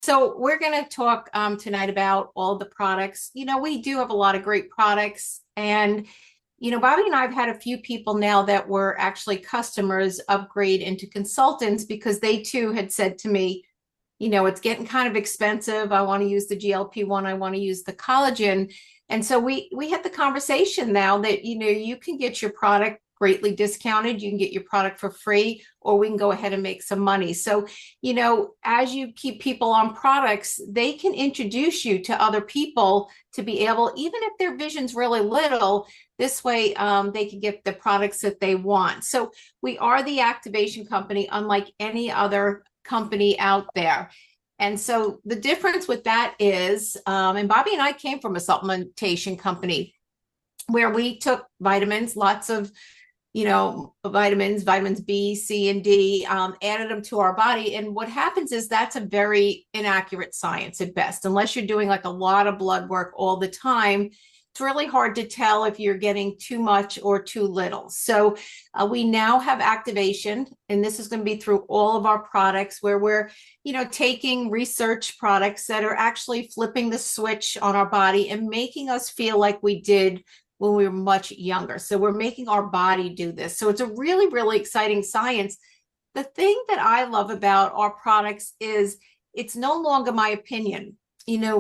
So we're going to talk tonight about all the products. We do have a lot of great products, and Bobby and I have had a few people now that were actually customers upgrade into consultants because they too had said to me, it's getting kind of expensive. I want to use the GLP-1. I want to use the collagen. And so we had the conversation now that, you can get your product greatly discounted. You can get your product for free, or we can go ahead and make some money. So, as you keep people on products, they can introduce you to other people to be able, even if their vision's really little, this way they can get the products that they want. So we are the activation company, unlike any other company out there. And so the difference with that is, and Bobby and I came from a supplementation company where we took vitamins, lots of, vitamins B, C, and D, added them to our body. And what happens is that's a very inaccurate science at best. Unless you're doing like a lot of blood work all the time, it's really hard to tell if you're getting too much or too little. So we now have activation, and this is going to be through all of our products where we're, taking research products that are actually flipping the switch on our body and making us feel like we did when we were much younger. So we're making our body do this. So it's a really, really exciting science. The thing that I love about our products is it's no longer my opinion.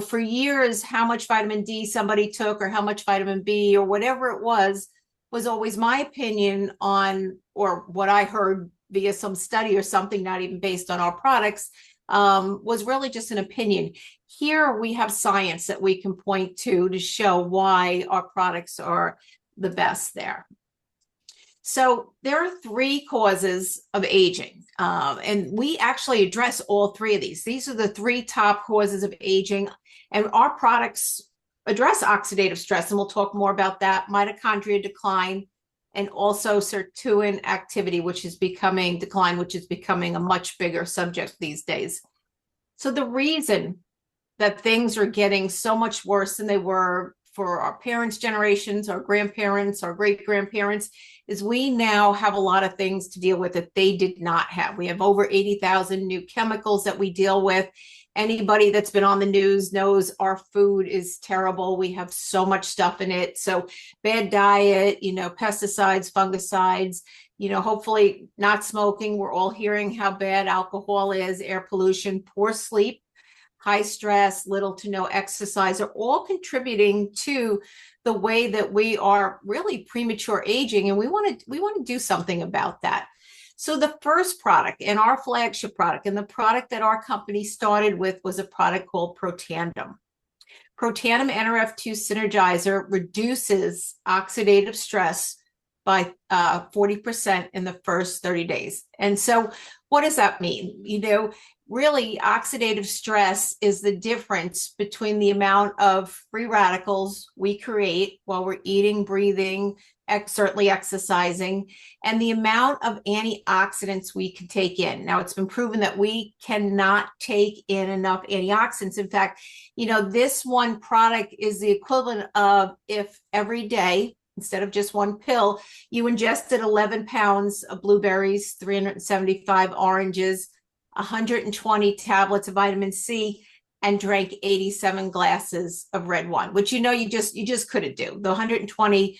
For years, how much vitamin D somebody took or how much vitamin B or whatever it was always my opinion on, or what I heard via some study or something, not even based on our products, was really just an opinion. Here we have science that we can point to show why our products are the best there. So there are three causes of aging, and we actually address all three of these. These are the three top causes of aging, and our products address oxidative stress, and we'll talk more about that, mitochondria decline, and also sirtuin activity, which is becoming a much bigger subject these days. So the reason that things are getting so much worse than they were for our parents' generations, our grandparents, our great-grandparents, is we now have a lot of things to deal with that they did not have. We have over 80,000 new chemicals that we deal with. Anybody that's been on the news knows our food is terrible. We have so much stuff in it. So bad diet, pesticides, fungicides, hopefully not smoking. We're all hearing how bad alcohol is, air pollution, poor sleep, high stress, little to no exercise are all contributing to the way that we are really premature aging. And we want to do something about that. So the first product and our flagship product, and the product that our company started with, was a product called Protandim. Protandim NRF2 Synergizer reduces oxidative stress by 40% in the first 30 days. And so what does that mean? Really, oxidative stress is the difference between the amount of free radicals we create while we're eating, breathing, certainly exercising, and the amount of antioxidants we can take in. Now, it's been proven that we cannot take in enough antioxidants. In fact, this one product is the equivalent of if every day, instead of just one pill, you ingested 11 pounds of blueberries, 375 oranges, 120 tablets of vitamin C, and drank 87 glasses of red wine, which you just couldn't do. The 120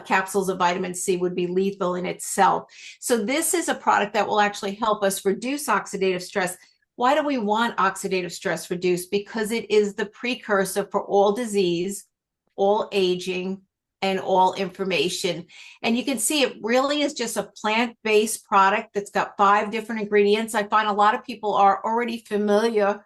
capsules of vitamin C would be lethal in itself. So this is a product that will actually help us reduce oxidative stress. Why do we want oxidative stress reduced? Because it is the precursor for all disease, all aging, and all inflammation. And you can see it really is just a plant-based product that's got 5 different ingredients. I find a lot of people are already familiar.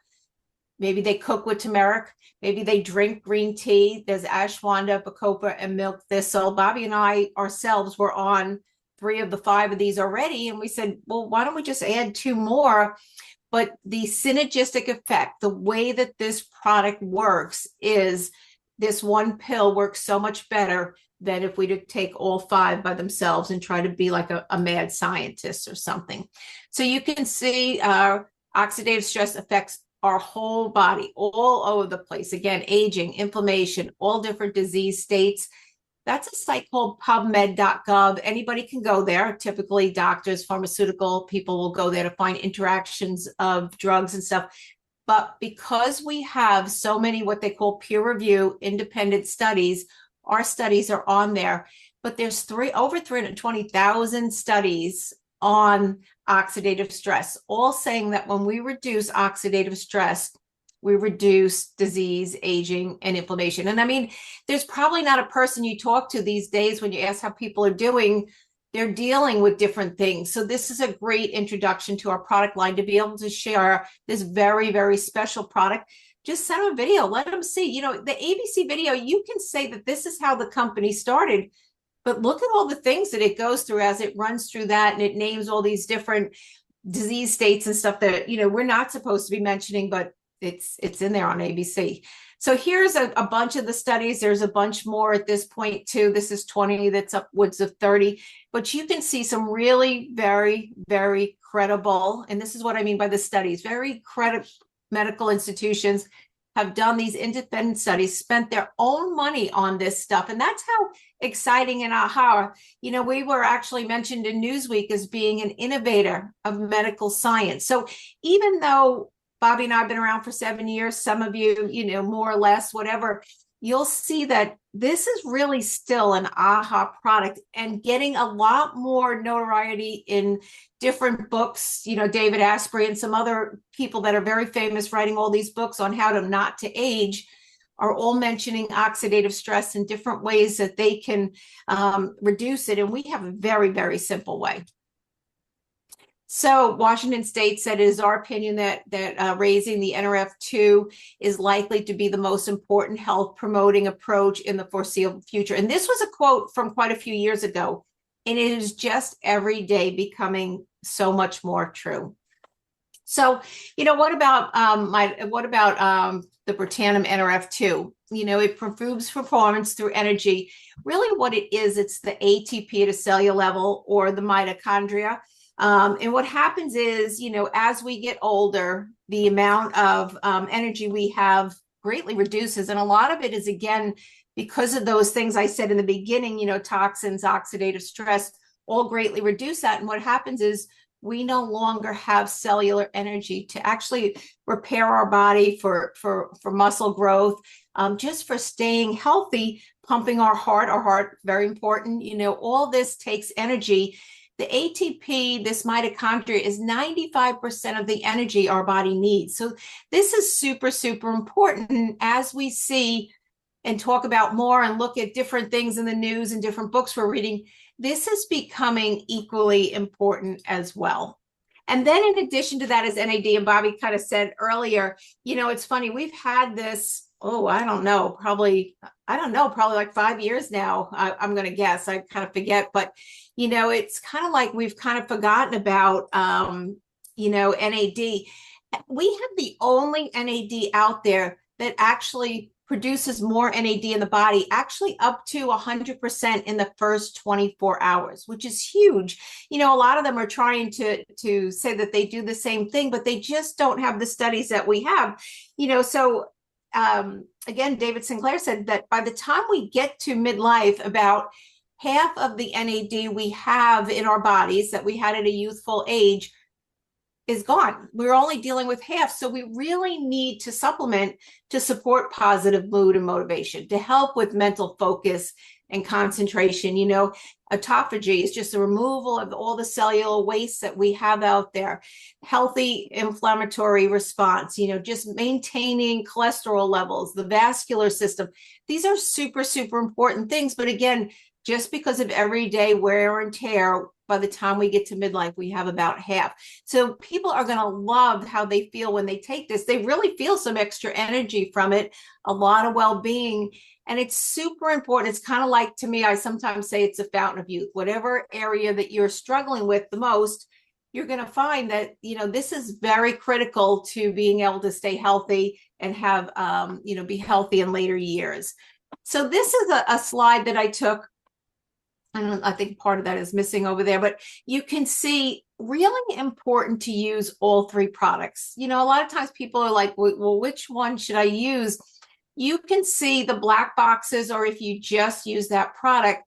Maybe they cook with turmeric. Maybe they drink green tea. There's ashwagandha, bacopa, and milk thistle. Bobby and I ourselves were on 3 of the 5 of these already. And we said, well, why don't we just add 2 more? But the synergistic effect, the way that this product works is this one pill works so much better than if we would take all 5 by themselves and try to be like a mad scientist or something. So you can see oxidative stress affects our whole body, all over the place. Again, aging, inflammation, all different disease states. That's a site called pubmed.gov. Anybody can go there. Typically, doctors, pharmaceutical people will go there to find interactions of drugs and stuff. But because we have so many what they call peer review independent studies, our studies are on there. But there's over 320,000 studies on oxidative stress, all saying that when we reduce oxidative stress, we reduce disease, aging, and inflammation. And I mean, there's probably not a person you talk to these days when you ask how people are doing, they're dealing with different things. So this is a great introduction to our product line to be able to share this very, very special product. Just send them a video, let them see, you know, the ABC video, you can say that this is how the company started, but look at all the things that it goes through as it runs through that, and it names all these different disease states and stuff that, you know, we're not supposed to be mentioning, but it's in there on ABC. So here's a bunch of the studies. There's a bunch more at this point too. This is 20, that's upwards of 30, but you can see some really very, very credible, and this is what I mean by the studies, very credible medical institutions have done these independent studies, spent their own money on this stuff. And that's how exciting and aha, you know, we were actually mentioned in Newsweek as being an innovator of medical science. So even though Bobby and I have been around for 7 years, some of you, you know, more or less, whatever, you'll see that this is really still an aha product and getting a lot more notoriety in different books. You know, David Asprey and some other people that are very famous writing all these books on how to not to age are all mentioning oxidative stress in different ways that they can reduce it. And we have a very, very simple way. So Washington State said it is our opinion that raising the NRF2 is likely to be the most important health promoting approach in the foreseeable future. And this was a quote from quite a few years ago, and it is just every day becoming so much more true. So, you know, what about the Britannium NRF2? You know, it improves performance through energy. Really what it is, it's the ATP at a cellular level or the mitochondria. And what happens is, you know, as we get older, the amount of energy we have greatly reduces. And a lot of it is, again, because of those things I said in the beginning, you know, toxins, oxidative stress, all greatly reduce that. And what happens is we no longer have cellular energy to actually repair our body for muscle growth, just for staying healthy, pumping our heart, very important. You know, all this takes energy. The ATP, this mitochondria, is 95% of the energy our body needs. So this is super, super important as we see and talk about more and look at different things in the news and different books we're reading. This is becoming equally important as well. And then in addition to that is NAD, and Bobby kind of said earlier, you know, it's funny, we've had this, I don't know, probably like 5 years now, I'm going to guess, I kind of forget, but you know, it's kind of like we've kind of forgotten about, you know, NAD. We have the only NAD out there that actually produces more NAD in the body, actually up to 100% in the first 24 hours, which is huge. You know, a lot of them are trying to say that they do the same thing, but they just don't have the studies that we have, you know. So again, David Sinclair said that by the time we get to midlife, about half of the NAD we have in our bodies that we had at a youthful age is gone. We're only dealing with half. So we really need to supplement to support positive mood and motivation, to help with mental focus and concentration. You know, autophagy is just the removal of all the cellular waste that we have out there. Healthy inflammatory response, you know, just maintaining cholesterol levels, the vascular system. These are super, super important things. But again, just because of everyday wear and tear, by the time we get to midlife, we have about half. So people are going to love how they feel when they take this. They really feel some extra energy from it, a lot of well-being. And it's super important. It's kind of like, to me, I sometimes say it's a fountain of youth. Whatever area that you're struggling with the most, you're going to find that, you know, this is very critical to being able to stay healthy and have, you know, be healthy in later years. So this is a slide that I took. I think part of that is missing over there, but you can see really important to use all three products. You know, a lot of times people are like, well, which one should I use? You can see the black boxes, or if you just use that product,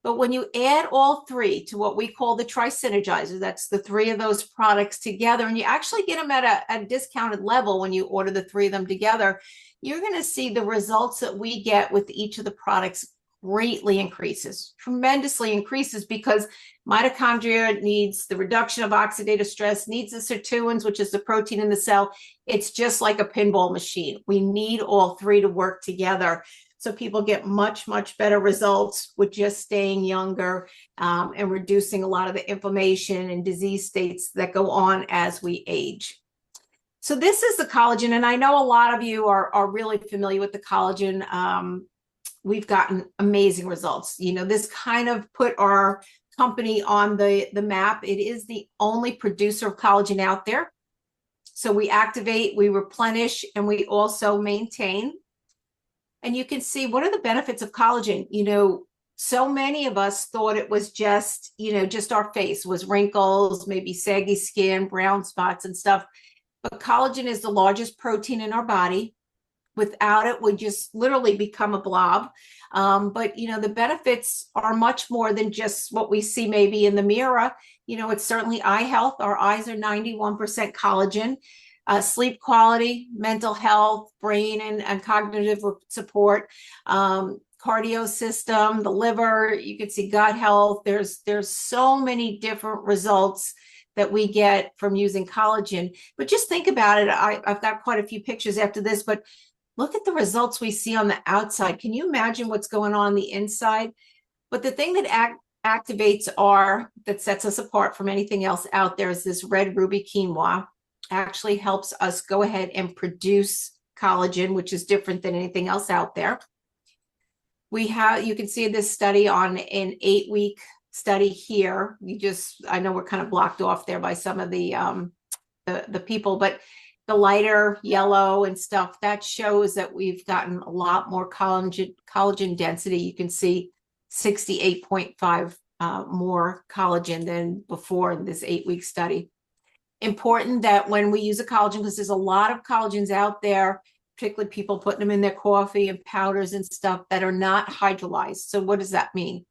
But when you add all three to what we call the tri-synergizer, that's the three of those products together, and you actually get them at a discounted level when you order the three of them together, you're going to see the results that we get with each of the products greatly increases, tremendously increases, because mitochondria needs the reduction of oxidative stress, needs the sirtuins, which is the protein in the cell. It's just like a pinball machine. We need all three to work together. So people get much, much better results with just staying younger and reducing a lot of the inflammation and disease states that go on as we age. So this is the collagen, and I know a lot of you are really familiar with the collagen. We've gotten amazing results. You know, this kind of put our company on the map. It is the only producer of collagen out there. So we activate, we replenish, and we also maintain. And you can see what are the benefits of collagen. You know, so many of us thought it was just, you know, just our face was wrinkles, maybe saggy skin, brown spots and stuff. But collagen is the largest protein in our body. Without it, we just literally become a blob. But, you know, the benefits are much more than just what we see maybe in the mirror. You know, it's certainly eye health. Our eyes are 91% collagen. Sleep quality, mental health, brain and cognitive support, cardio system, the liver, you can see gut health. There's so many different results that we get from using collagen. But just think about it. I've got quite a few pictures after this, but look at the results we see on the outside. Can you imagine what's going on the inside? But the thing that activates that sets us apart from anything else out there is this red ruby quinoa. Actually helps us go ahead and produce collagen, which is different than anything else out there. You can see this study on an 8-week study here. I know we're kind of blocked off there by some of the people, but the lighter yellow and stuff, that shows that we've gotten a lot more collagen density. You can see 68.5 more collagen than before in this 8-week study. Important that when we use a collagen, because there's a lot of collagens out there, particularly people putting them in their coffee and powders and stuff that are not hydrolyzed. So what does that mean?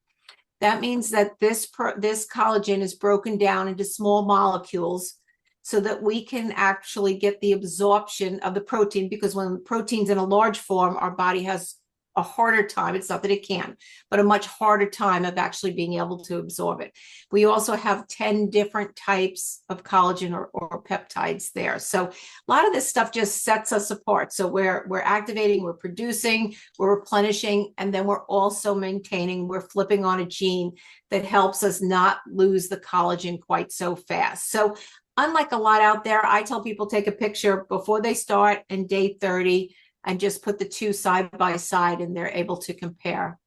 That means that this collagen is broken down into small molecules so that we can actually get the absorption of the protein, because when the protein's in a large form, our body has a harder time. It's not that it can, but a much harder time of actually being able to absorb it. We also have 10 different types of collagen or peptides there. So a lot of this stuff just sets us apart. So we're activating, we're producing, we're replenishing, and then we're also maintaining, we're flipping on a gene that helps us not lose the collagen quite so fast. So unlike a lot out there, I tell people take a picture before they start and day 30, and just put the two side by side and they're able to compare.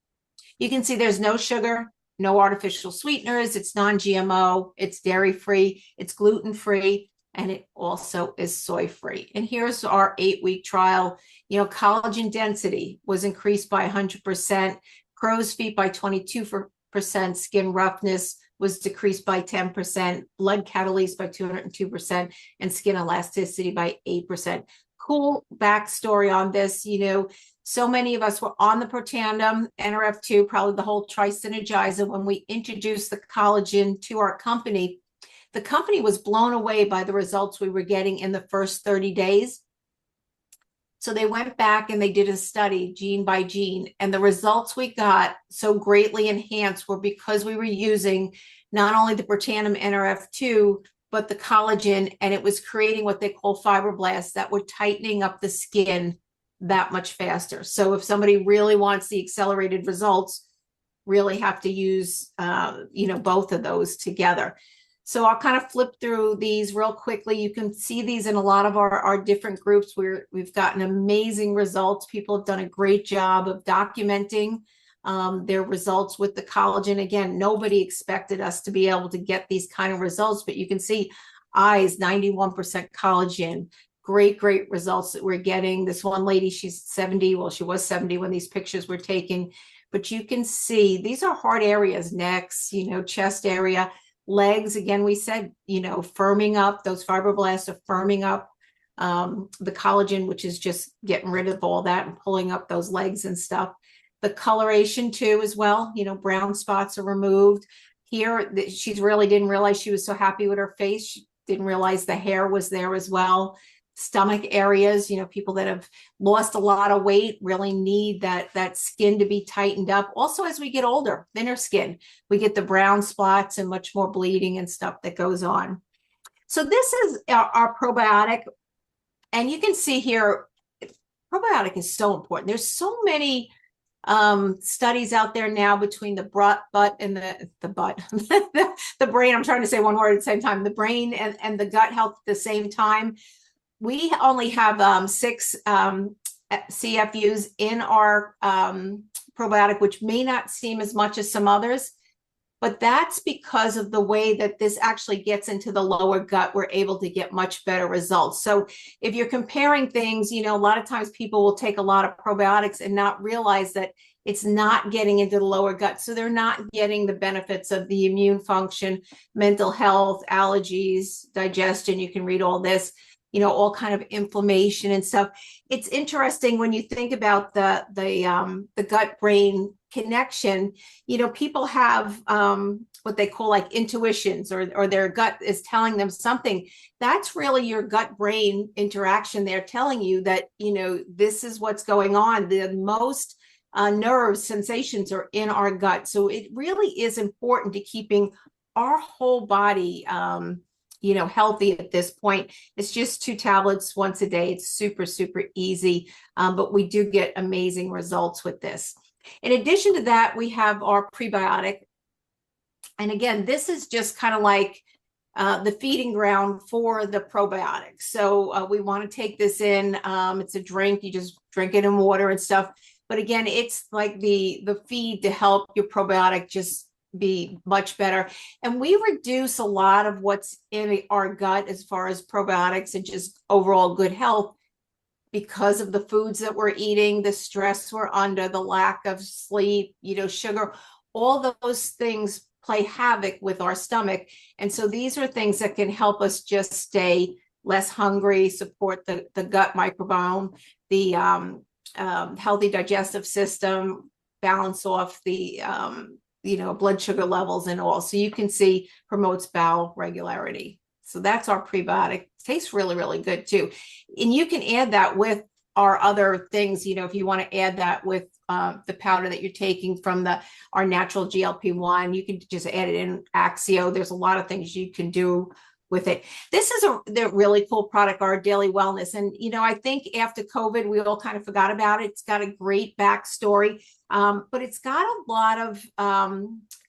You can see there's no sugar, no artificial sweeteners, it's non-GMO, it's dairy-free, it's gluten-free, and it also is soy-free. And here's our 8-week trial. You know, collagen density was increased by 100%, crow's feet by 22%, skin roughness was decreased by 10%, blood catalase by 202%, and skin elasticity by 8%. Cool backstory on this. You know, so many of us were on the Protandim, NRF2, probably the whole tri-synergizer. When we introduced the collagen to our company, the company was blown away by the results we were getting in the first 30 days. So they went back and they did a study gene by gene, and the results we got so greatly enhanced were because we were using not only the Protandim NRF2, but the collagen, and it was creating what they call fibroblasts that were tightening up the skin that much faster. So if somebody really wants the accelerated results, really have to use, you know, both of those together. So I'll kind of flip through these real quickly. You can see these in a lot of our different groups where we've gotten amazing results. People have done a great job of documenting their results with the collagen. Again, nobody expected us to be able to get these kind of results, but you can see eyes, 91% collagen, great results that we're getting. This one lady, she's 70. Well, she was 70 when these pictures were taken, but you can see these are hard areas, necks, you know, chest area, legs. Again, we said, you know, firming up, those fibroblasts are firming up the collagen, which is just getting rid of all that and pulling up those legs and stuff. the coloration too as well. Brown spots are removed. Here, she really didn't realize she was so happy with her face. She didn't realize the hair was there as well. Stomach areas, people that have lost a lot of weight really need that skin to be tightened up. Also, as we get older, thinner skin, we get the brown spots and much more bleeding and stuff that goes on. So this is our probiotic. And you can see here, probiotic is so important. There's so many studies out there now between the butt and the butt, the brain. I'm trying to say one word at the same time, the brain and the gut health at the same time. We only have 6 CFUs in our probiotic, which may not seem as much as some others, but that's because of the way that this actually gets into the lower gut. We're able to get much better results. So if you're comparing things, a lot of times people will take a lot of probiotics and not realize that it's not getting into the lower gut. So they're not getting the benefits of the immune function, mental health, allergies, digestion. You can read all this, all kind of inflammation and stuff. It's interesting when you think about the gut brain connection. People have what they call like intuitions, or their gut is telling them something. That's really your gut brain interaction. They're telling you that, this is what's going on. The most nerve sensations are in our gut. So it really is important to keeping our whole body healthy at this point. It's just 2 tablets once a day. It's super, super easy, but we do get amazing results with this. In addition to that, we have our prebiotic. And again, this is just kind of like the feeding ground for the probiotics. So we want to take this in. It's a drink. You just drink it in water and stuff. But again, it's like the feed to help your probiotic just be much better. And we reduce a lot of what's in our gut as far as probiotics and just overall good health because of the foods that we're eating, the stress we're under, the lack of sleep, sugar. All those things play havoc with our stomach. And so these are things that can help us just stay less hungry, support the gut microbiome, the healthy digestive system, balance off the blood sugar levels and all. So you can see promotes bowel regularity. So that's our prebiotic. It tastes really, really good too. And you can add that with our other things, if you want to add that with the powder that you're taking from our natural GLP-1, you can just add it in Axio. There's a lot of things you can do with it. This is the really cool product, our Daily Wellness. And, I think after COVID, we all kind of forgot about it. It's got a great backstory, but it's got a lot of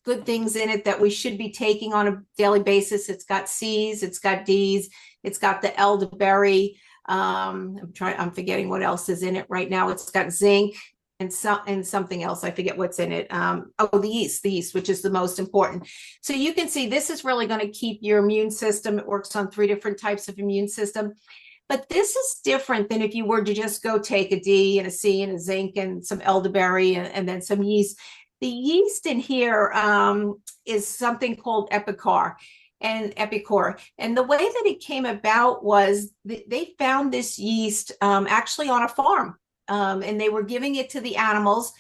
good things in it that we should be taking on a daily basis. It's got C's, it's got D's, it's got the elderberry. I'm forgetting what else is in it right now. It's got zinc and something else. I forget what's in it. The yeast, which is the most important. So you can see this is really going to keep your immune system. It works on 3 different types of immune system. But this is different than if you were to just go take a D and a C and a zinc and some elderberry and then some yeast. The yeast in here is something called Epicor. And the way that it came about was they found this yeast actually on a farm, and they were giving it to the animals.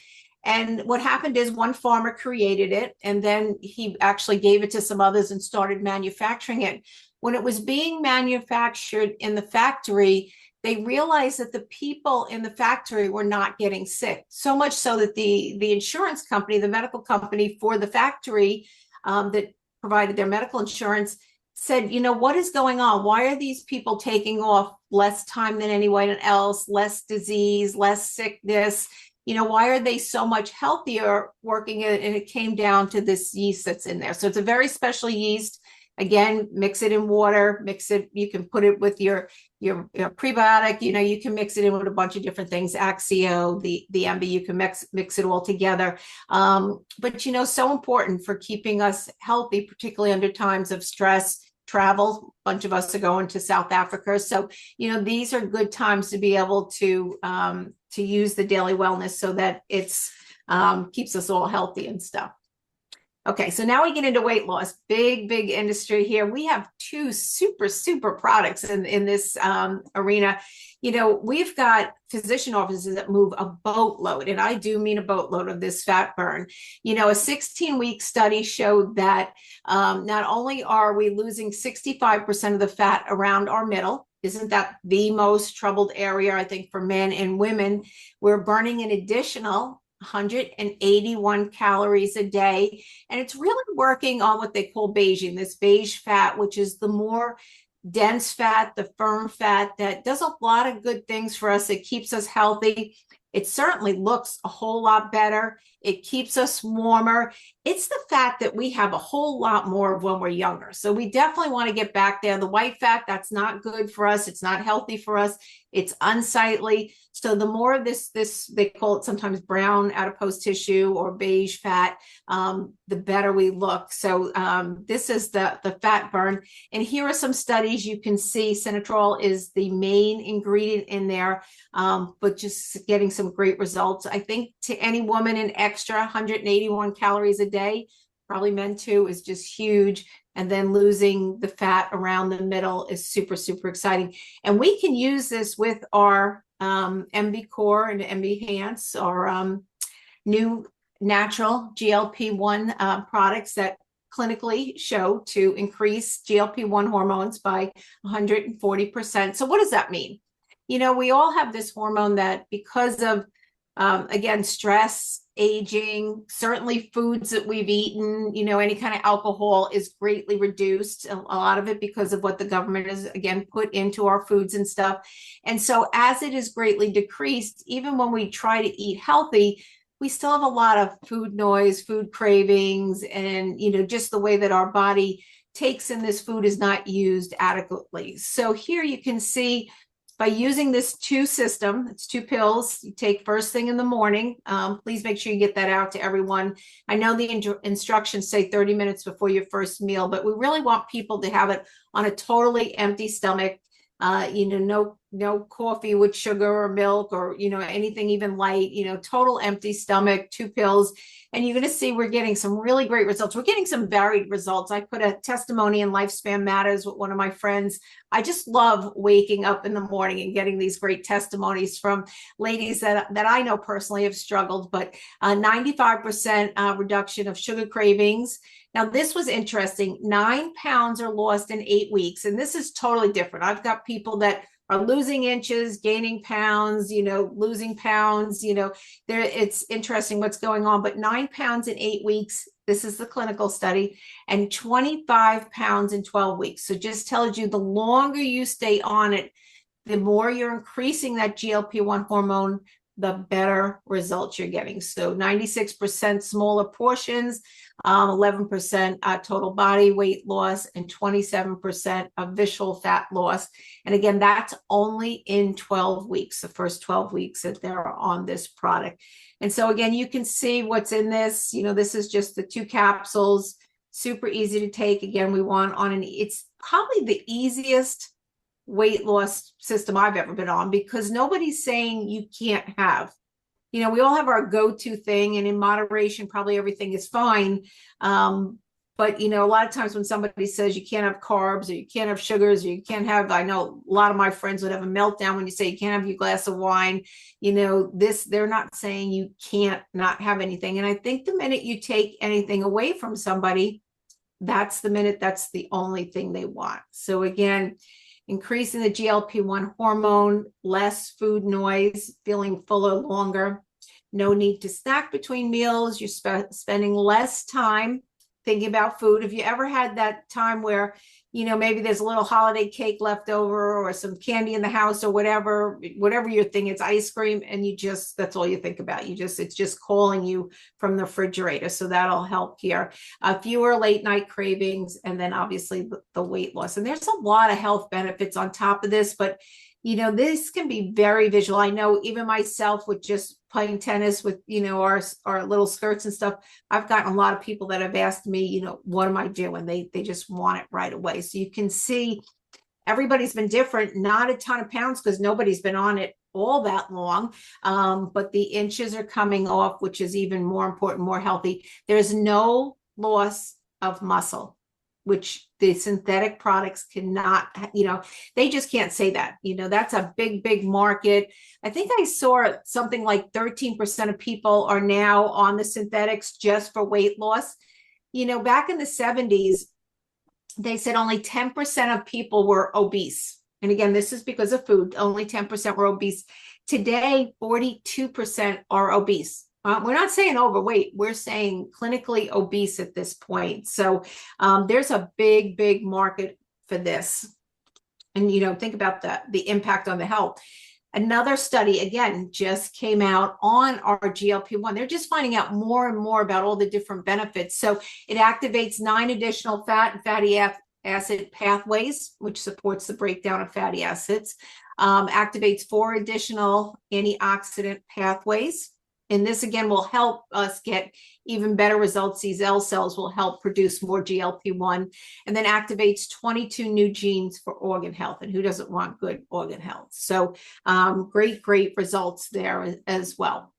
And what happened is one farmer created it, and then he actually gave it to some others and started manufacturing it. When it was being manufactured in the factory, they realized that the people in the factory were not getting sick, so much so that the insurance company, the medical company for the factory that provided their medical insurance, said, what is going on? Why are these people taking off less time than anyone else, less disease, less sickness? Why are they so much healthier working it? And it came down to this yeast that's in there. So it's a very special yeast. Again, mix it in water, mix it. You can put it with your prebiotic. You can mix it in with a bunch of different things. Axio, the MB, you can mix it all together. But so important for keeping us healthy, particularly under times of stress, travel. A bunch of us are going to South Africa, so these are good times to be able to use the Daily Wellness so that it's keeps us all healthy and stuff. Okay, so now we get into weight loss. Big, big industry here. We have two super products in this arena. You know, we've got physician offices that move a boatload, and I do mean a boatload of this fat burn. You know, a 16-week study showed that not only are we losing 65% of the fat around our middle, isn't that the most troubled area, I think, for men and women? We're burning an additional 181 calories a day. And it's really working on what they call beiging, this beige fat, which is the more dense fat, the firm fat that does a lot of good things for us. It keeps us healthy. It certainly looks a whole lot better. It keeps us warmer. It's the fat that we have a whole lot more of when we're younger. So we definitely want to get back there. The white fat, that's not good for us. It's not healthy for us. It's unsightly. So the more of this, they call it sometimes brown adipose tissue or beige fat, the better we look. So this is the fat burn. And here are some studies. You can see Sinatrol is the main ingredient in there, but just getting some great results. I think to any woman, an extra 181 calories a day, probably men too, is just huge. And then losing the fat around the middle is super exciting. And we can use this with our MB Core and MB Enhance, our new natural GLP-1 products that clinically show to increase GLP-1 hormones by 140%. So what does that mean? You know, we all have this hormone that because of, again, stress, aging, certainly foods that we've eaten, you know, any kind of alcohol is greatly reduced, a lot of it because of what the government has, again, put into our foods and stuff. And so as it is greatly decreased, even when we try to eat healthy, we still have a lot of food noise, food cravings, and, you know, just the way that our body takes in this food is not used adequately. So here you can see by using this two system, it's two pills you take first thing in the morning. Please make sure you get that out to everyone. I know the instructions say 30 minutes before your first meal, but we really want people to have it on a totally empty stomach. You know, no coffee with sugar or milk or, you know, anything even light, you know, total empty stomach, two pills. And you're going to see we're getting some really great results. We're getting some varied results. I put a testimony in Lifespan Matters with one of my friends. I just love waking up in the morning and getting these great testimonies from ladies that I know personally have struggled, but 95% reduction of sugar cravings. Now, this was interesting. 9 pounds are lost in 8 weeks. And this is totally different. I've got people that are losing inches, gaining pounds, you know, losing pounds, you know, there, it's interesting what's going on, but 9 pounds in 8 weeks, this is the clinical study, and 25 pounds in 12 weeks. So just tells you the longer you stay on it, the more you're increasing that GLP-1 hormone, the better results you're getting. So 96% smaller portions, 11% total body weight loss, and 27% of visceral fat loss. And again, that's only in 12 weeks, the first 12 weeks that they're on this product. And so again, you can see what's in this. You know, this is just the 2 capsules, super easy to take. Again, we want on an, it's probably the easiest weight loss system I've ever been on, because nobody's saying you can't have. You know, we all have our go-to thing, and in moderation, probably everything is fine. But, you know, a lot of times when somebody says you can't have carbs or you can't have sugars or you can't have, I know a lot of my friends would have a meltdown when you say you can't have your glass of wine. You know, this, they're not saying you can't not have anything. And I think the minute you take anything away from somebody, that's the minute that's the only thing they want. So again, increasing the GLP-1 hormone, less food noise, feeling fuller longer, no need to snack between meals. You're spending less time thinking about food. If you ever had that time where, you know, maybe there's a little holiday cake left over or some candy in the house or whatever your thing is, ice cream, and you just, that's all you think about. You just, it's just calling you from the refrigerator. So that'll help here. Fewer late night cravings, and then obviously the weight loss. And there's a lot of health benefits on top of this, but you know, this can be very visual. I know even myself with just playing tennis with, you know, our little skirts and stuff, I've gotten a lot of people that have asked me, you know, what am I doing? They just want it right away. So you can see everybody's been different, not a ton of pounds because nobody's been on it all that long, but the inches are coming off, which is even more important, more healthy. There's no loss of muscle, which the synthetic products cannot, they just can't say that. That's a big, big market. I think I saw something like 13% of people are now on the synthetics just for weight loss. Back in the 70s, they said only 10% of people were obese. And again, this is because of food. Only 10% were obese. Today, 42% are obese. We're not saying overweight. We're saying clinically obese at this point. So there's a big, big market for this. And, think about the impact on the health. Another study, again, just came out on our GLP-1. They're just finding out more and more about all the different benefits. So it activates 9 additional fat and fatty acid pathways, which supports the breakdown of fatty acids, activates 4 additional antioxidant pathways. And this, again, will help us get even better results. These L cells will help produce more GLP-1, and then activates 22 new genes for organ health. And who doesn't want good organ health? So great, great results there as well.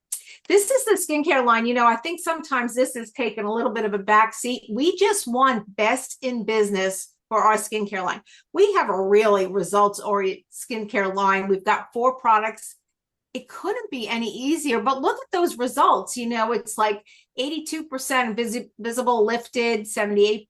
This is the skincare line. I think sometimes this has taken a little bit of a backseat. We just won best in business for our skincare line. We have a really results-oriented skincare line. We've got 4 products. It couldn't be any easier, but look at those results. It's like 82% visible lifted, 78%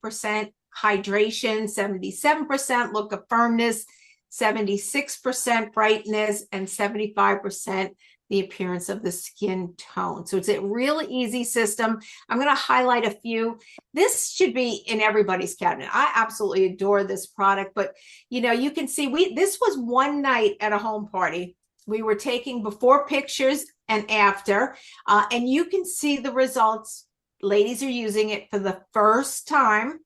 hydration, 77% look of firmness, 76% brightness, and 75% the appearance of the skin tone. So it's a really easy system. I'm going to highlight a few. This should be in everybody's cabinet. I absolutely adore this product, but you can see this was one night at a home party. We were taking before pictures and after, and you can see the results. Ladies are using it for the first time,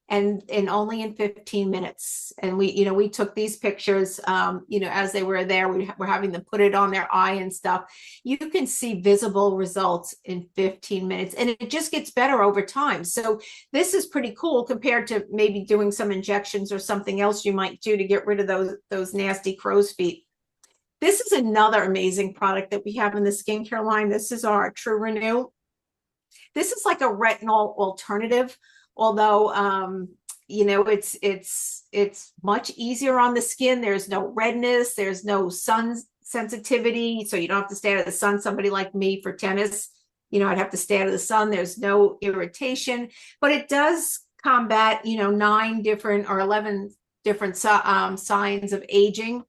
and only in 15 minutes. And we took these pictures, as they were there. We were having them put it on their eye and stuff. You can see visible results in 15 minutes, and it just gets better over time. So this is pretty cool compared to maybe doing some injections or something else you might do to get rid of those nasty crow's feet. This is another amazing product that we have in the skincare line. This is our True Renew. This is like a retinol alternative, although it's much easier on the skin. There's no redness, there's no sun sensitivity, so you don't have to stay out of the sun. Somebody like me for tennis, I'd have to stay out of the sun. There's no irritation, but it does combat 9 different or 11 different signs of aging.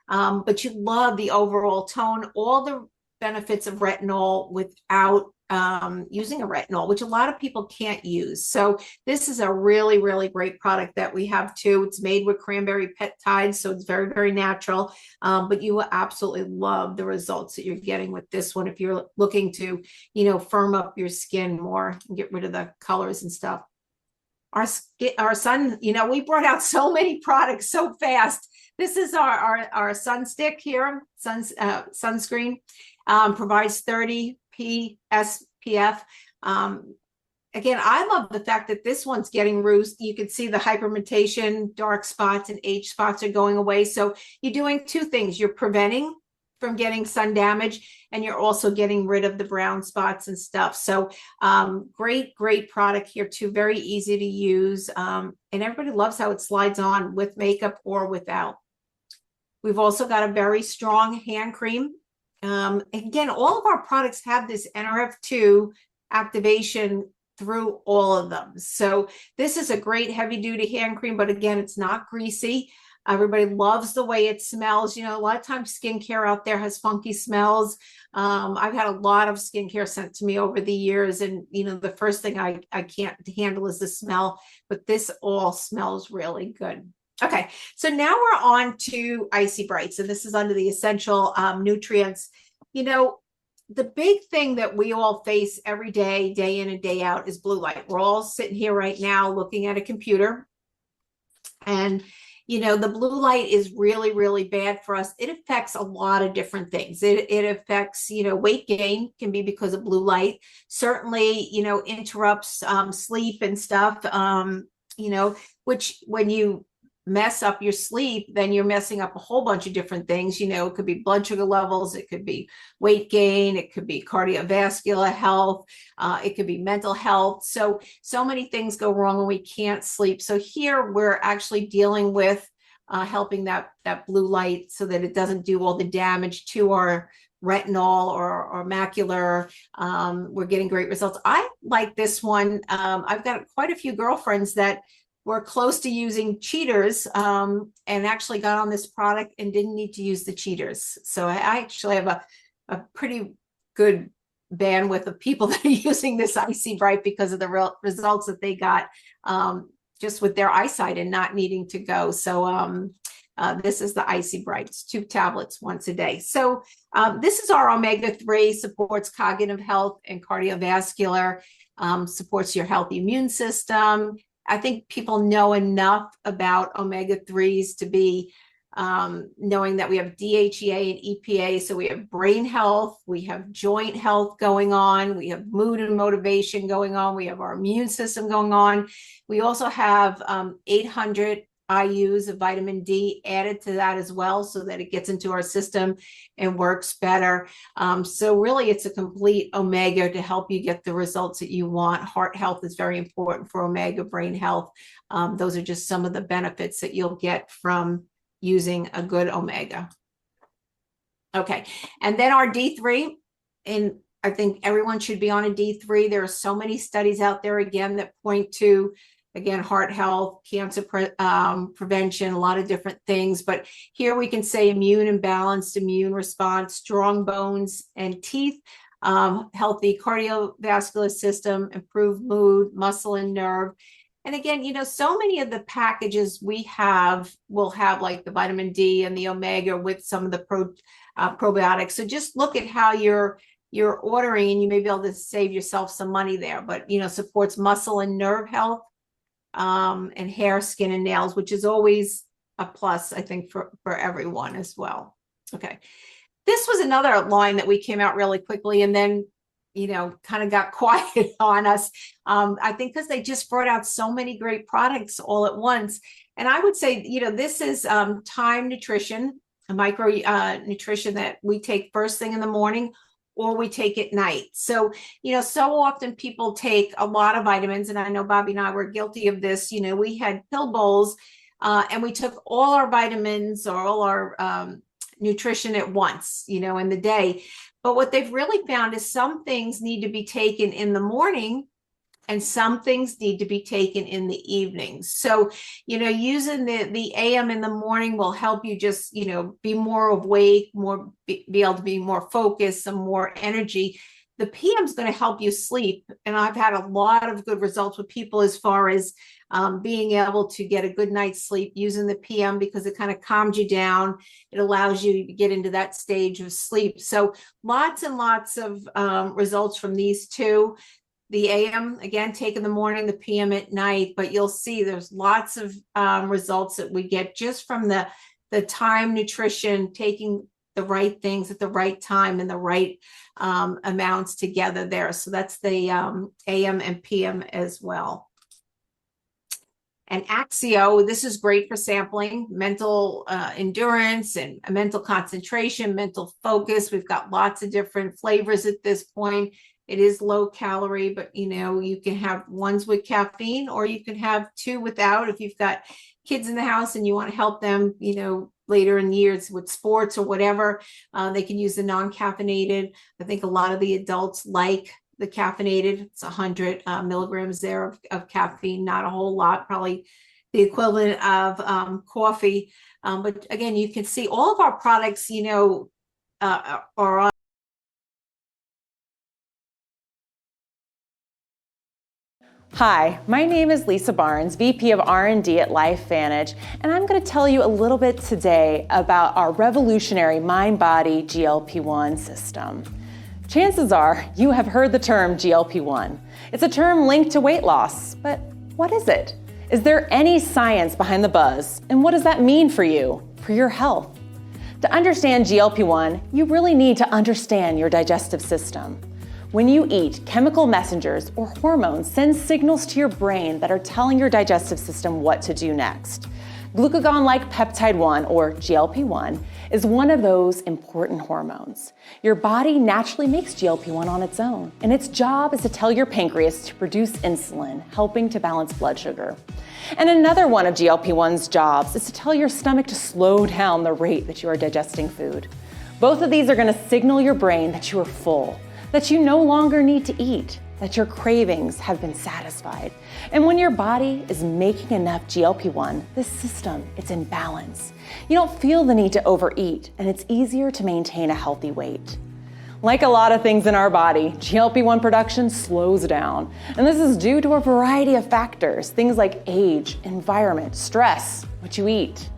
But you love the overall tone, all the benefits of retinol without using a retinol, which a lot of people can't use. So this is a really, really great product that we have too. It's made with cranberry peptides, so it's very, very natural. But you will absolutely love the results that you're getting with this one if you're looking to, firm up your skin more and get rid of the colors and stuff. Our sun, we brought out so many products so fast. This is our sun stick here, sunscreen, provides 30 SPF. Again, I love the fact that this one's getting roost. You can see the hyperpigmentation, dark spots, and age spots are going away. So you're doing 2 things. You're preventing from getting sun damage, and you're also getting rid of the brown spots and stuff. So great, great product here too. Very easy to use. And everybody loves how it slides on with makeup or without. We've also got a very strong hand cream. Again, all of our products have this NRF2 activation through all of them. So this is a great heavy duty hand cream, but again, it's not greasy. Everybody loves the way it smells. A lot of times skincare out there has funky smells. I've had a lot of skincare sent to me over the years, and the first thing I can't handle is the smell, but this all smells really good. Okay, so now we're on to Icy Brights, and this is under the essential nutrients. The big thing that we all face every day, day in and day out, is blue light. We're all sitting here right now looking at a computer, and the blue light is really, really bad for us. It affects a lot of different things. It affects, weight gain can be because of blue light. Certainly, interrupts sleep and stuff, which when you mess up your sleep, then you're messing up a whole bunch of different things. You know, it could be blood sugar levels, it could be weight gain, it could be cardiovascular health, it could be mental health. So many things go wrong when we can't sleep. So here we're actually dealing with helping that blue light so that it doesn't do all the damage to our retinol or macular. We're getting great results. I like this one. I've got quite a few girlfriends that were close to using cheaters and actually got on this product and didn't need to use the cheaters. So I actually have a pretty good bandwidth of people that are using this Icy Bright because of the results that they got just with their eyesight and not needing to go. So this is the Icy Bright. It's 2 tablets once a day. So this is our omega-3, supports cognitive health and cardiovascular, supports your healthy immune system. I think people know enough about omega-3s to be knowing that we have DHEA and EPA. So we have brain health, we have joint health going on, we have mood and motivation going on, we have our immune system going on. We also have 800 IUs of vitamin D added to that as well, so that it gets into our system and works better. So really it's a complete omega to help you get the results that you want. Heart health is very important for omega, brain health. Those are just some of the benefits that you'll get from using a good omega. Okay, and then our D3, and I think everyone should be on a D3. There are so many studies out there again that point to, again, heart health, cancer prevention, a lot of different things. But here we can say immune and balanced immune response, strong bones and teeth, healthy cardiovascular system, improved mood, muscle and nerve. And again, you know, so many of the packages we have will have like the vitamin D and the omega with some of the probiotics. So just look at how you're ordering, and you may be able to save yourself some money there. But, you know, supports muscle and nerve health, and hair, skin, and nails, which is always a plus, I think, for everyone as well. Okay, this was another line that we came out really quickly and then, you know, kind of got quiet on us. I think because they just brought out so many great products all at once. And I would say, you know, this is Time Nutrition, a micro nutrition that we take first thing in the morning, or we take at night. So, you know, so often people take a lot of vitamins, and I know Bobby and I were guilty of this. You know, we had pill bowls and we took all our vitamins or all our nutrition at once, you know, in the day. But what they've really found is some things need to be taken in the morning and some things need to be taken in the evenings. So, you know, using the AM in the morning will help you just, you know, be more awake, be able to be more focused, some more energy. The PM is going to help you sleep. And I've had a lot of good results with people as far as being able to get a good night's sleep using the PM, because it kind of calms you down. It allows you to get into that stage of sleep. So lots and lots of results from these two. The AM, again, take in the morning, the PM at night, but you'll see there's lots of results that we get just from the Time Nutrition, taking the right things at the right time and the right amounts together there. So that's the AM and PM as well. And Axio, this is great for sampling mental endurance and mental concentration, mental focus. We've got lots of different flavors at this point. It is low calorie, but you know, you can have ones with caffeine or you can have 2 without. If you've got kids in the house and you want to help them, you know, later in years with sports or whatever, they can use the non-caffeinated. I think a lot of the adults like the caffeinated. It's 100 milligrams there of caffeine, not a whole lot, probably the equivalent of coffee. But again, you can see all of our products, you know, are on. Hi, my name is Lisa Barnes, VP of R&D at LifeVantage, and I'm going to tell you a little bit today about our revolutionary mind-body GLP-1 system. Chances are you have heard the term GLP-1. It's a term linked to weight loss, but what is it? Is there any science behind the buzz? And what does that mean for you, for your health? To understand GLP-1, you really need to understand your digestive system. When you eat, chemical messengers or hormones send signals to your brain that are telling your digestive system what to do next. Glucagon-like peptide 1, or GLP-1, is one of those important hormones. Your body naturally makes GLP-1 on its own, and its job is to tell your pancreas to produce insulin, helping to balance blood sugar. And another one of GLP-1's jobs is to tell your stomach to slow down the rate that you are digesting food. Both of these are going to signal your brain that you are full, that you no longer need to eat, that your cravings have been satisfied. And when your body is making enough GLP-1, this system, it's in balance. You don't feel the need to overeat, and it's easier to maintain a healthy weight. Like a lot of things in our body, GLP-1 production slows down. And this is due to a variety of factors, things like age, environment, stress, what you eat.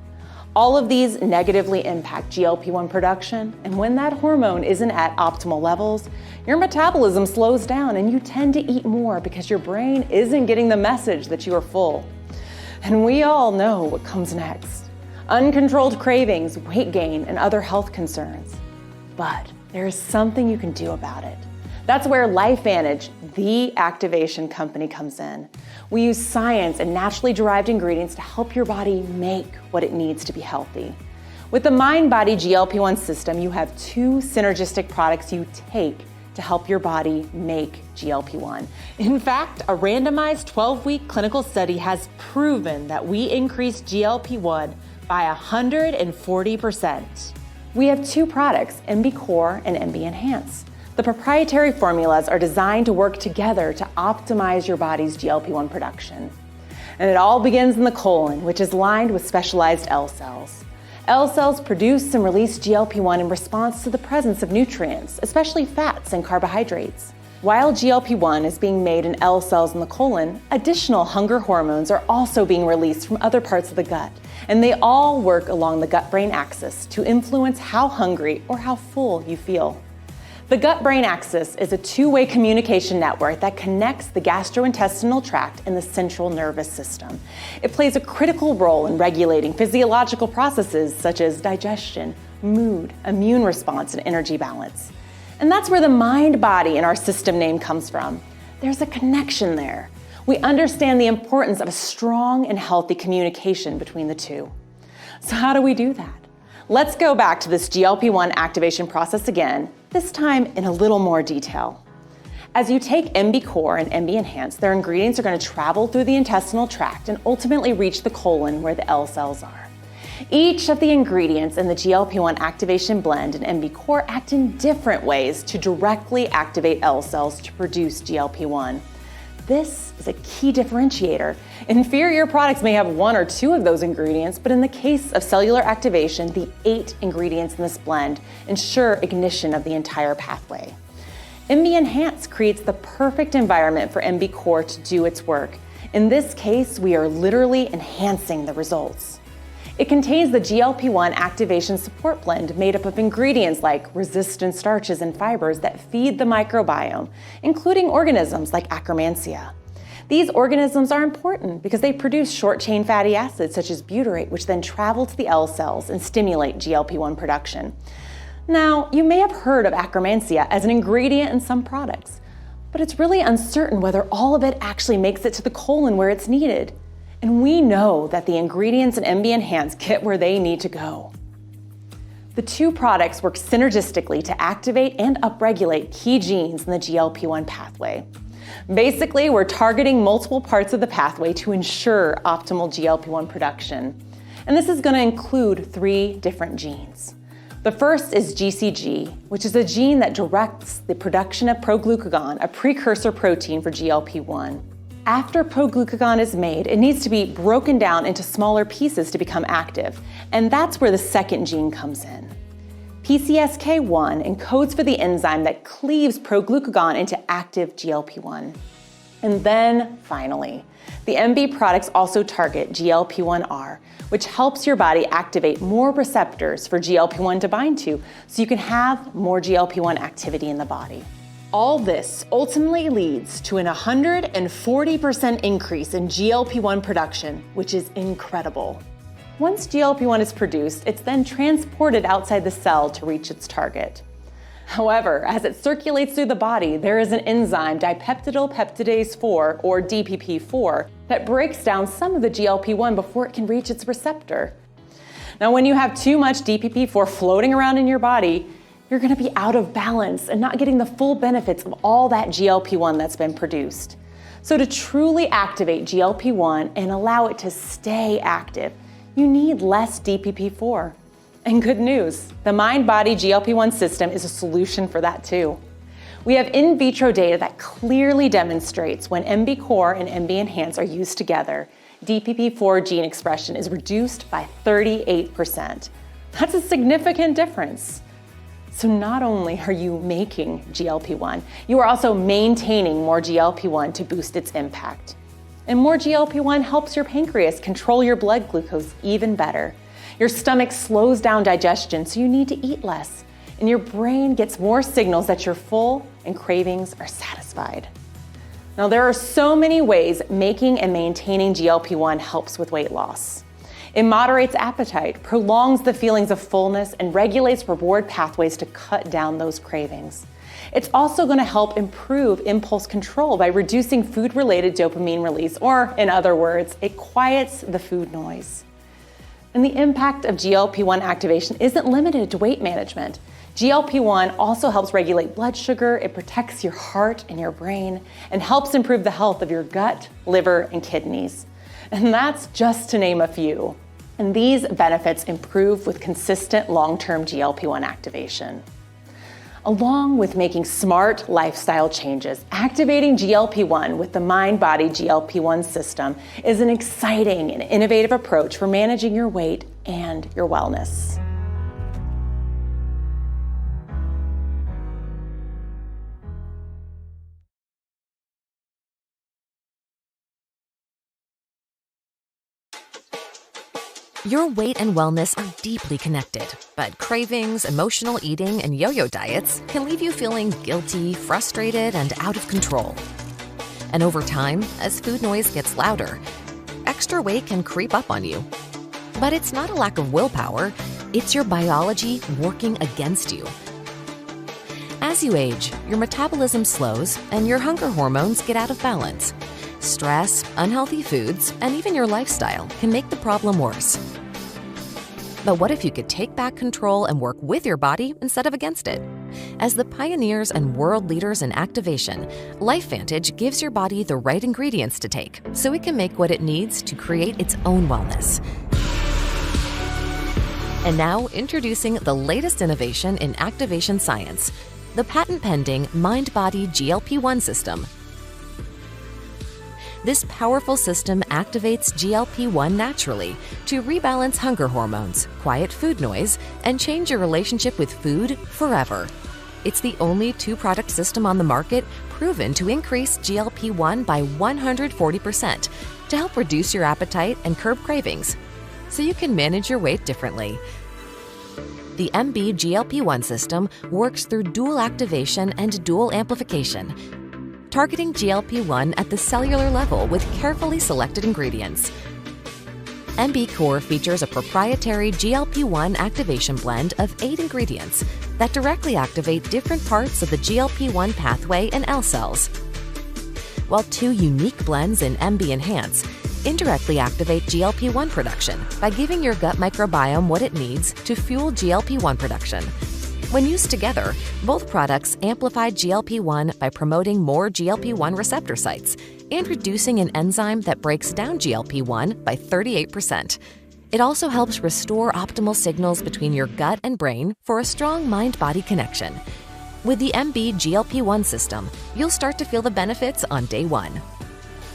All of these negatively impact GLP-1 production, and when that hormone isn't at optimal levels, your metabolism slows down and you tend to eat more because your brain isn't getting the message that you are full. And we all know what comes next: uncontrolled cravings, weight gain, and other health concerns. But there is something you can do about it. That's where LifeVantage, the activation company, comes in. We use science and naturally derived ingredients to help your body make what it needs to be healthy. With the Mind-Body GLP-1 system, you have two synergistic products you take to help your body make GLP-1. In fact, a randomized 12-week clinical study has proven that we increase GLP-1 by 140%. We have two products, MB Core and MB Enhance. The proprietary formulas are designed to work together to optimize your body's GLP-1 production. And it all begins in the colon, which is lined with specialized L cells. L cells produce and release GLP-1 in response to the presence of nutrients, especially fats and carbohydrates. While GLP-1 is being made in L cells in the colon, additional hunger hormones are also being released from other parts of the gut, and they all work along the gut-brain axis to influence how hungry or how full you feel. The gut-brain axis is a two-way communication network that connects the gastrointestinal tract and the central nervous system. It plays a critical role in regulating physiological processes such as digestion, mood, immune response, and energy balance. And that's where the mind-body in our system name comes from. There's a connection there. We understand the importance of a strong and healthy communication between the two. So how do we do that? Let's go back to this GLP-1 activation process again, this time in a little more detail. As you take MB Core and MB Enhance, their ingredients are going to travel through the intestinal tract and ultimately reach the colon where the L cells are. Each of the ingredients in the GLP-1 activation blend and MB Core act in different ways to directly activate L cells to produce GLP-1. This is a key differentiator. Inferior products may have one or two of those ingredients, but in the case of cellular activation, the 8 ingredients in this blend ensure ignition of the entire pathway. MB Enhance creates the perfect environment for MB Core to do its work. In this case, we are literally enhancing the results. It contains the GLP-1 activation support blend made up of ingredients like resistant starches and fibers that feed the microbiome, including organisms like Akkermansia. These organisms are important because they produce short-chain fatty acids such as butyrate, which then travel to the L cells and stimulate GLP-1 production. Now, you may have heard of Akkermansia as an ingredient in some products, but it's really uncertain whether all of it actually makes it to the colon where it's needed. And we know that the ingredients in MB Enhance get where they need to go. The two products work synergistically to activate and upregulate key genes in the GLP-1 pathway. Basically, we're targeting multiple parts of the pathway to ensure optimal GLP-1 production. And this is going to include 3 different genes. The first is GCG, which is a gene that directs the production of proglucagon, a precursor protein for GLP-1. After proglucagon is made, it needs to be broken down into smaller pieces to become active, and that's where the second gene comes in. PCSK1 encodes for the enzyme that cleaves proglucagon into active GLP-1. And then, finally, the MB products also target GLP-1R, which helps your body activate more receptors for GLP-1 to bind to, so you can have more GLP-1 activity in the body. All this ultimately leads to an 140% increase in GLP-1 production, which is incredible. Once GLP-1 is produced, it's then transported outside the cell to reach its target. However, as it circulates through the body, there is an enzyme, dipeptidyl peptidase 4, or DPP4, that breaks down some of the GLP-1 before it can reach its receptor. Now, when you have too much DPP-4 floating around in your body, you're going to be out of balance and not getting the full benefits of all that GLP-1 that's been produced. So to truly activate GLP-1 and allow it to stay active, you need less DPP-4. And good news, the mind-body GLP-1 system is a solution for that too. We have in vitro data that clearly demonstrates when MB Core and MB Enhance are used together, DPP-4 gene expression is reduced by 38%. That's a significant difference. So not only are you making GLP-1, you are also maintaining more GLP-1 to boost its impact. And more GLP-1 helps your pancreas control your blood glucose even better. Your stomach slows down digestion, so you need to eat less. And your brain gets more signals that you're full and cravings are satisfied. Now, there are so many ways making and maintaining GLP-1 helps with weight loss. It moderates appetite, prolongs the feelings of fullness, and regulates reward pathways to cut down those cravings. It's also going to help improve impulse control by reducing food-related dopamine release, or in other words, it quiets the food noise. And the impact of GLP-1 activation isn't limited to weight management. GLP-1 also helps regulate blood sugar, it protects your heart and your brain, and helps improve the health of your gut, liver, and kidneys. And that's just to name a few. And these benefits improve with consistent long-term GLP-1 activation. Along with making smart lifestyle changes, activating GLP-1 with the mind-body GLP-1 system is an exciting and innovative approach for managing your weight and your wellness. Your weight and wellness are deeply connected, but cravings, emotional eating, and yo-yo diets can leave you feeling guilty, frustrated, and out of control. And over time, as food noise gets louder, extra weight can creep up on you. But it's not a lack of willpower, it's your biology working against you. As you age, your metabolism slows and your hunger hormones get out of balance. Stress, unhealthy foods, and even your lifestyle can make the problem worse. But what if you could take back control and work with your body instead of against it? As the pioneers and world leaders in activation, LifeVantage gives your body the right ingredients to take so it can make what it needs to create its own wellness. And now, introducing the latest innovation in activation science, the patent-pending Mind-Body GLP-1 system. This powerful system activates GLP-1 naturally to rebalance hunger hormones, quiet food noise, and change your relationship with food forever. It's the only two-product system on the market proven to increase GLP-1 by 140% to help reduce your appetite and curb cravings, so you can manage your weight differently. The MB GLP-1 system works through dual activation and dual amplification, targeting GLP-1 at the cellular level with carefully selected ingredients. MB Core features a proprietary GLP-1 activation blend of 8 ingredients that directly activate different parts of the GLP-1 pathway in L cells, while 2 unique blends in MB Enhance indirectly activate GLP-1 production by giving your gut microbiome what it needs to fuel GLP-1 production. When used together, both products amplify GLP-1 by promoting more GLP-1 receptor sites and reducing an enzyme that breaks down GLP-1 by 38%. It also helps restore optimal signals between your gut and brain for a strong mind-body connection. With the MB GLP-1 system, you'll start to feel the benefits on day 1.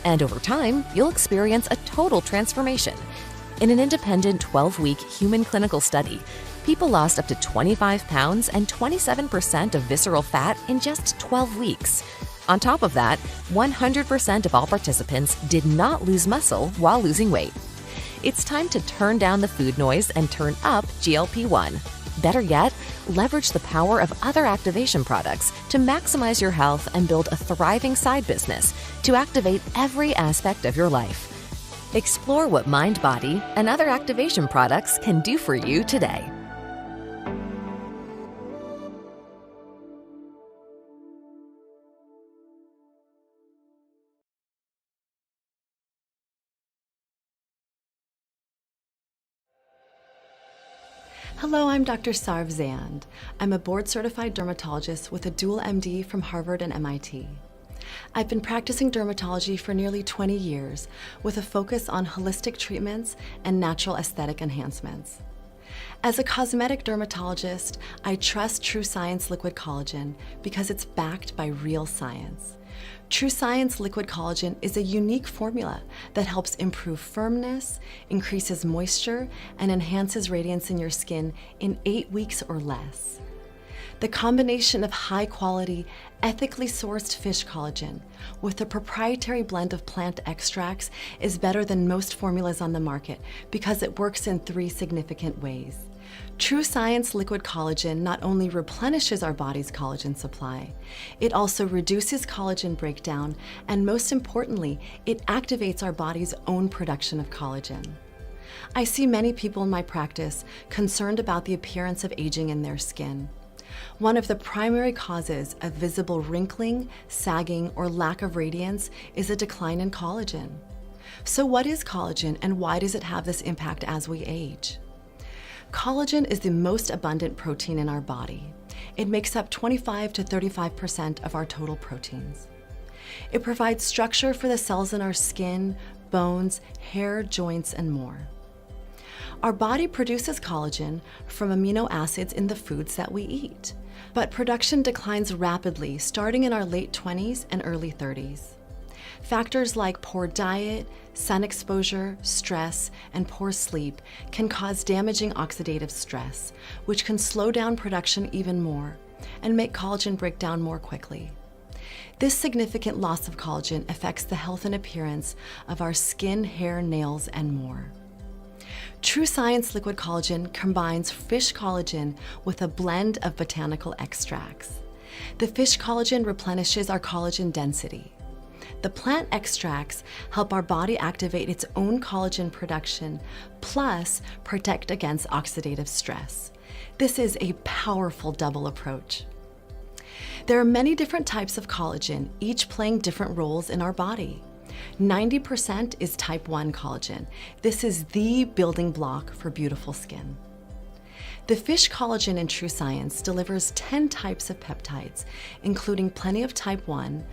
And over time, you'll experience a total transformation. In an independent 12-week human clinical study, people lost up to 25 pounds and 27% of visceral fat in just 12 weeks. On top of that, 100% of all participants did not lose muscle while losing weight. It's time to turn down the food noise and turn up GLP-1. Better yet, leverage the power of other activation products to maximize your health and build a thriving side business to activate every aspect of your life. Explore what MindBody and other activation products can do for you today. Hello, I'm Dr. Sarv Zand. I'm a board-certified dermatologist with a dual MD from Harvard and MIT. I've been practicing dermatology for nearly 20 years with a focus on holistic treatments and natural aesthetic enhancements. As a cosmetic dermatologist, I trust True Science Liquid Collagen because it's backed by real science. True Science Liquid Collagen is a unique formula that helps improve firmness, increases moisture, and enhances radiance in your skin in 8 weeks or less. The combination of high-quality, ethically sourced fish collagen with a proprietary blend of plant extracts is better than most formulas on the market because it works in 3 significant ways. True Science Liquid Collagen not only replenishes our body's collagen supply, it also reduces collagen breakdown, and most importantly, it activates our body's own production of collagen. I see many people in my practice concerned about the appearance of aging in their skin. One of the primary causes of visible wrinkling, sagging, or lack of radiance is a decline in collagen. So what is collagen and why does it have this impact as we age? Collagen is the most abundant protein in our body. It makes up 25 to 35% of our total proteins. It provides structure for the cells in our skin, bones, hair, joints, and more. Our body produces collagen from amino acids in the foods that we eat, but production declines rapidly starting in our late 20s and early 30s. Factors like poor diet, sun exposure, stress, and poor sleep can cause damaging oxidative stress, which can slow down production even more and make collagen break down more quickly. This significant loss of collagen affects the health and appearance of our skin, hair, nails, and more. True Science Liquid Collagen combines fish collagen with a blend of botanical extracts. The fish collagen replenishes our collagen density. The plant extracts help our body activate its own collagen production, plus protect against oxidative stress. This is a powerful double approach. There are many different types of collagen, each playing different roles in our body. 90% is type 1 collagen. This is the building block for beautiful skin. The fish collagen in True Science delivers 10 types of peptides, including plenty of type 1,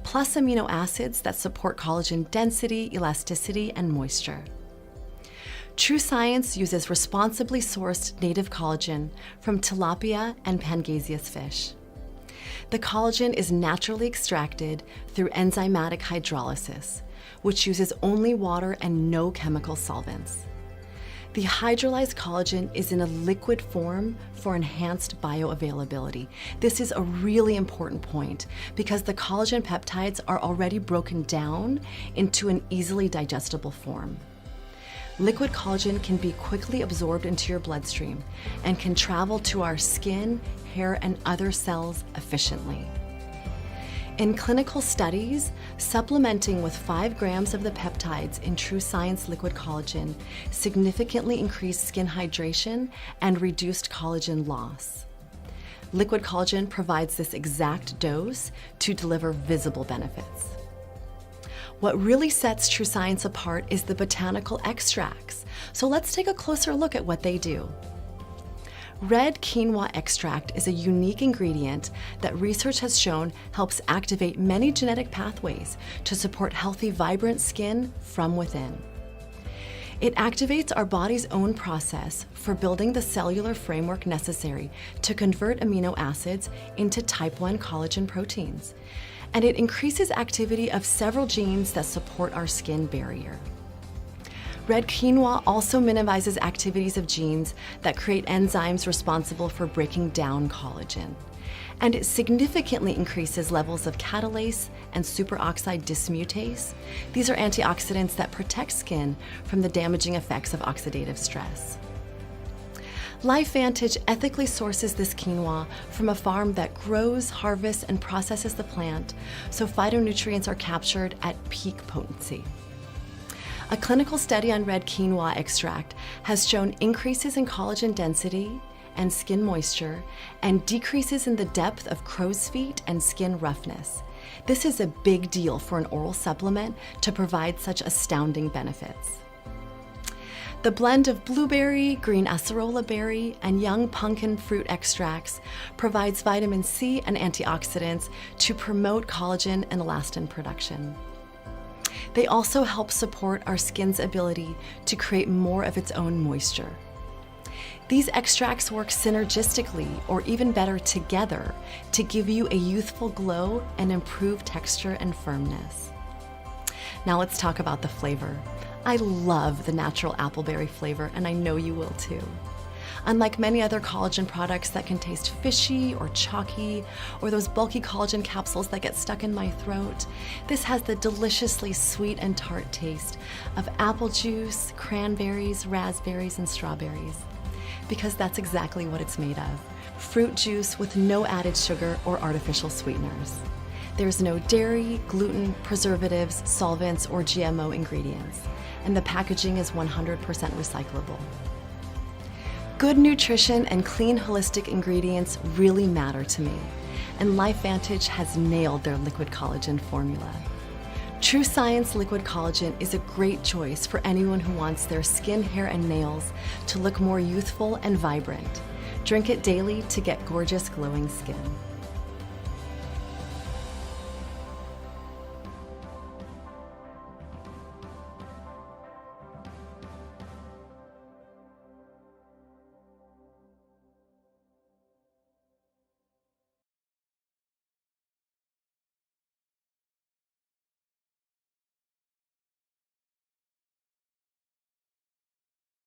plus amino acids that support collagen density, elasticity, and moisture. True Science uses responsibly sourced native collagen from tilapia and pangasius fish. The collagen is naturally extracted through enzymatic hydrolysis, which uses only water and no chemical solvents. The hydrolyzed collagen is in a liquid form for enhanced bioavailability. This is a really important point because the collagen peptides are already broken down into an easily digestible form. Liquid collagen can be quickly absorbed into your bloodstream and can travel to our skin, hair, and other cells efficiently. In clinical studies, supplementing with 5 grams of the peptides in True Science Liquid Collagen significantly increased skin hydration and reduced collagen loss. Liquid collagen provides this exact dose to deliver visible benefits. What really sets True Science apart is the botanical extracts. So let's take a closer look at what they do. Red quinoa extract is a unique ingredient that research has shown helps activate many genetic pathways to support healthy, vibrant skin from within. It activates our body's own process for building the cellular framework necessary to convert amino acids into type 1 collagen proteins, and it increases activity of several genes that support our skin barrier. Red quinoa also minimizes activities of genes that create enzymes responsible for breaking down collagen. And it significantly increases levels of catalase and superoxide dismutase. These are antioxidants that protect skin from the damaging effects of oxidative stress. LifeVantage ethically sources this quinoa from a farm that grows, harvests, and processes the plant, so phytonutrients are captured at peak potency. A clinical study on red quinoa extract has shown increases in collagen density and skin moisture and decreases in the depth of crow's feet and skin roughness. This is a big deal for an oral supplement to provide such astounding benefits. The blend of blueberry, green acerola berry, and young pumpkin fruit extracts provides vitamin C and antioxidants to promote collagen and elastin production. They also help support our skin's ability to create more of its own moisture. These extracts work synergistically, or even better together, to give you a youthful glow and improve texture and firmness. Now let's talk about the flavor. I love the natural appleberry flavor, and I know you will too. Unlike many other collagen products that can taste fishy or chalky, or those bulky collagen capsules that get stuck in my throat, this has the deliciously sweet and tart taste of apple juice, cranberries, raspberries, and strawberries. Because that's exactly what it's made of. Fruit juice with no added sugar or artificial sweeteners. There's no dairy, gluten, preservatives, solvents, or GMO ingredients. And the packaging is 100% recyclable. Good nutrition and clean, holistic ingredients really matter to me, and LifeVantage has nailed their liquid collagen formula. True Science Liquid Collagen is a great choice for anyone who wants their skin, hair, and nails to look more youthful and vibrant. Drink it daily to get gorgeous, glowing skin.